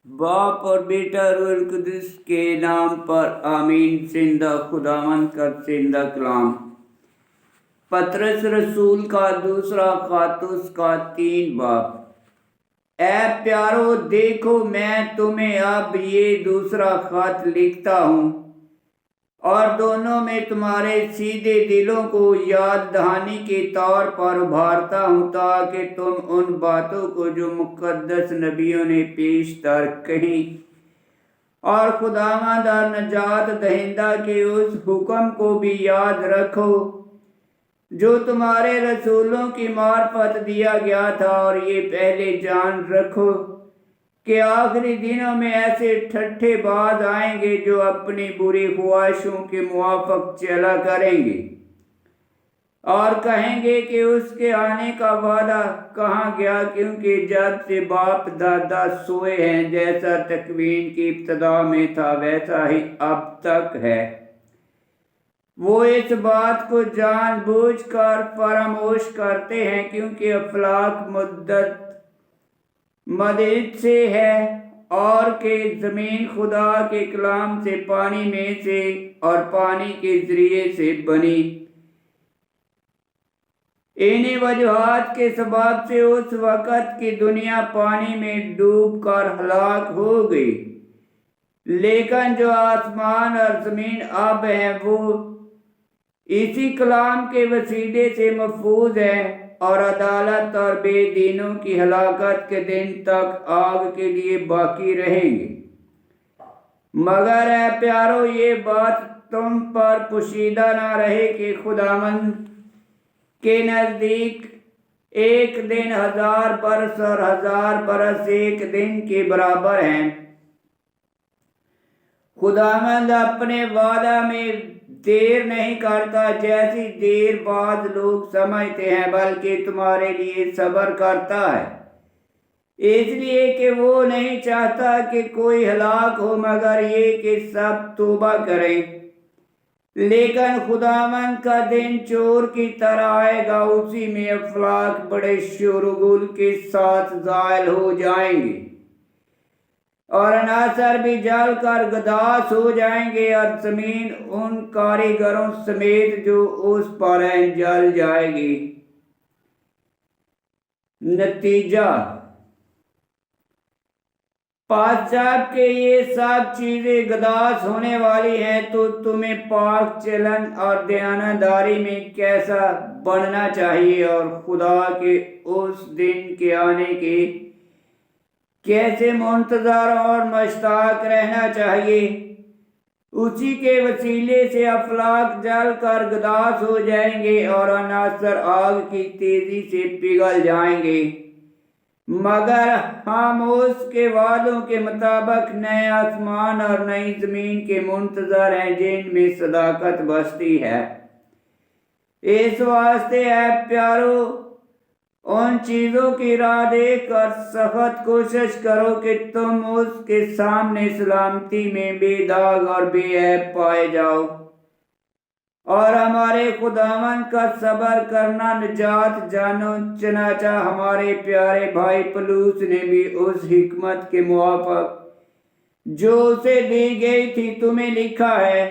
बाप और बेटा रूहुल कुद्दुस के नाम पर आमीन। जिंदा खुदावंद का जिंदा कलाम। पतरस रसूल का दूसरा खात उसका 3 बाब। ऐ प्यारो, देखो मैं तुम्हें अब ये दूसरा खत लिखता हूँ और दोनों में तुम्हारे सीधे दिलों को याद दहानी के तौर पर उभारता हूँ, ताकि तुम उन बातों को जो मुक़द्दस नबियों ने पेशतर कही और खुदावंद और नजात दहिंदा के उस हुक्म को भी याद रखो जो तुम्हारे रसूलों की मार्फत दिया गया था। और ये पहले जान रखो कि आखिरी दिनों में ऐसे ठट्ठेबाज आएंगे जो अपनी बुरी ख्वाहिशों के मुआफिक चला करेंगे और कहेंगे कि उसके आने का वादा कहाँ गया, क्योंकि जब से बाप दादा सोए हैं, जैसा तकवीन की इब्तदा में था वैसा ही अब तक है। वो इस बात को जानबूझकर फरामोश करते हैं क्योंकि अफलाक मुद्दत मदद से है और के ज़मीन खुदा के कलाम से, पानी में से और पानी के ज़रिए से बनी। इन्हीं वजूहात के सबब से उस वक़्त की दुनिया पानी में डूब कर हलाक हो गई, लेकिन जो आसमान और ज़मीन अब हैं वो इसी कलाम के वसीले से महफूज है और अदालत और बेदीनों की हलाकत के दिन तक आग के लिए बाकी रहेंगे। मगर ऐ प्यारो, ये बात तुम पर पोशीदा ना रहे कि खुदावंद के नज़दीक एक दिन 1000 बरस और 1000 बरस एक दिन के बराबर हैं। खुदावंद अपने वादा में देर नहीं करता, जैसी देर बाद लोग समझते हैं, बल्कि तुम्हारे लिए सब्र करता है, इसलिए कि वो नहीं चाहता कि कोई हलाक हो, मगर ये कि सब तौबा करें। लेकिन खुदावंद का दिन चोर की तरह आएगा, उसी में अफलाक बड़े शोरगुल के साथ ज़ायल हो जाएंगे और अनासर भी जल कर गदास हो जाएंगे और ज़मीन उन कारीगरों समेत जो उस पर हैं जल जाएगी। नतीजा, पास जबकि ये सब चीज़ें गदास होने वाली हैं, तो तुम्हें पाक चलन और दयानतदारी में कैसा बनना चाहिए और खुदा के उस दिन के आने के कैसे मुंतज़र और मुश्ताक रहना चाहिए। उसी के वसीले से अफलाक जल कर गदास हो जाएंगे और अनासर आग की तेज़ी से पिघल जाएंगे, मगर हम उसके वादों के मुताबिक नए आसमान और नई ज़मीन के मुंतज़र हैं जिनमें सदाकत बसती है। इस वास्ते है प्यारो, उन चीज़ों की राह देख कर सख्त कोशिश करो कि तुम उसके सामने सलामती में बेदाग और बेऐब पाए जाओ और हमारे खुदावंद का सब्र करना निजात जानो। चनाचा हमारे प्यारे भाई पलूस ने भी उस हिकमत के मुआफिक जो उसे दी गई थी तुम्हें लिखा है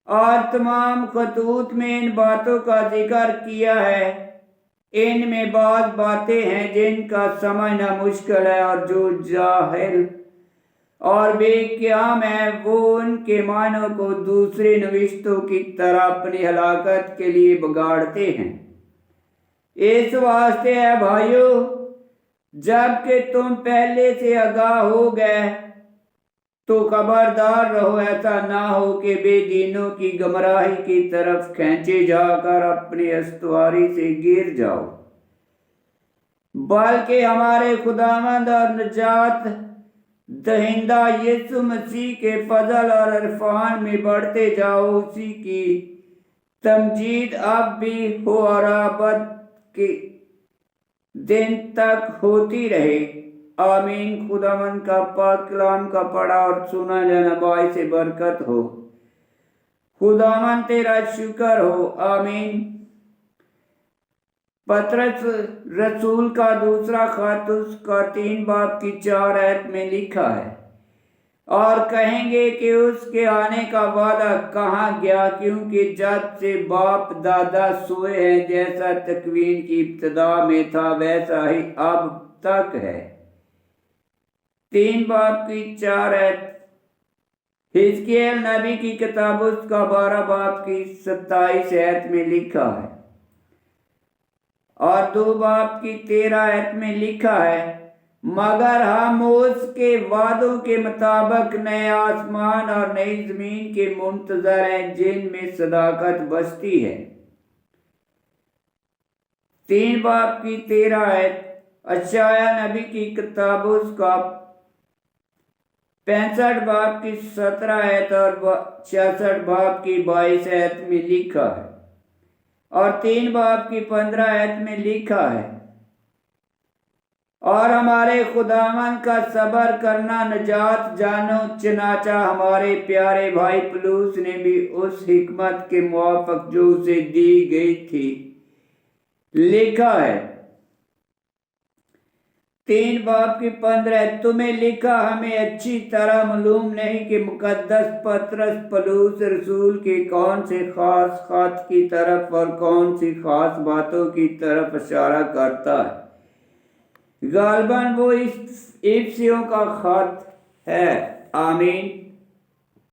और तमाम खतूत में इन बातों का जिक्र किया है। इनमें बात बातें हैं जिनका समझना मुश्किल है और जो जाहिल और बेक़याम है वो उनके मानों को दूसरे नविश्तों की तरह अपनी हलाकत के लिए बिगाड़ते हैं। इस वास्ते है भाइयों, जबकि तुम पहले से आगाह हो गए तो खबरदार रहो, ऐसा ना हो कि बेदीनों की गमराही की तरफ खींचे जाकर अपनी अस्तवारी से गिर जाओ, बल्कि हमारे खुदावंद और निजात दहिंदा यीशु मसीह के फजल और इरफान में बढ़ते जाओ। उसी की तमजीद अब भी हो और आबद के दिन तक होती रहे। आमीन। खुदावंद का पाक कलाम का पढ़ा और सुना जाना बाई से बरकत हो। खुदावंद तेरा शुक्र हो। आमीन। पतरस रसूल का दूसरा खत उसका 3 बाब की 4 आयत में लिखा है, और कहेंगे कि उसके आने का वादा कहाँ गया, क्योंकि जब से बाप दादा सोए हैं, जैसा तकवीन की इब्तिदा में था वैसा ही अब तक है। 3 बाब की 4 आयत। हिजकिय्याह नबी की किताब उसका 12 बाब की 27 आयत में लिखा है, और 2 बाब की 13 आयत में लिखा है, मगर हम उसके वादों के मुताबिक नए आसमान और नई जमीन के मुंतजर हैं जिनमें सदाकत बसती है। 3 बाब की 13 आयत। यशायाह नबी की किताब उसका 65 बाब की 17 आयत और 66 बाब की 22 आयत में लिखा है, और 3 बाब की 15 आयत में लिखा है, और हमारे खुदावन का सबर करना नजात जानो, चनाचा हमारे प्यारे भाई पलूस ने भी उस हिकमत के मुआफिक जो उसे दी गई थी लिखा है। 3 बाब की 15, तुम्हें लिखा हमें अच्छी तरह मालूम नहीं कि मुकद्दस पतरस पलूस रसूल के कौन से खास खत की तरफ और कौन सी खास बातों की तरफ इशारा करता है। गालबन वो इफ्सियों का खत है। आमीन।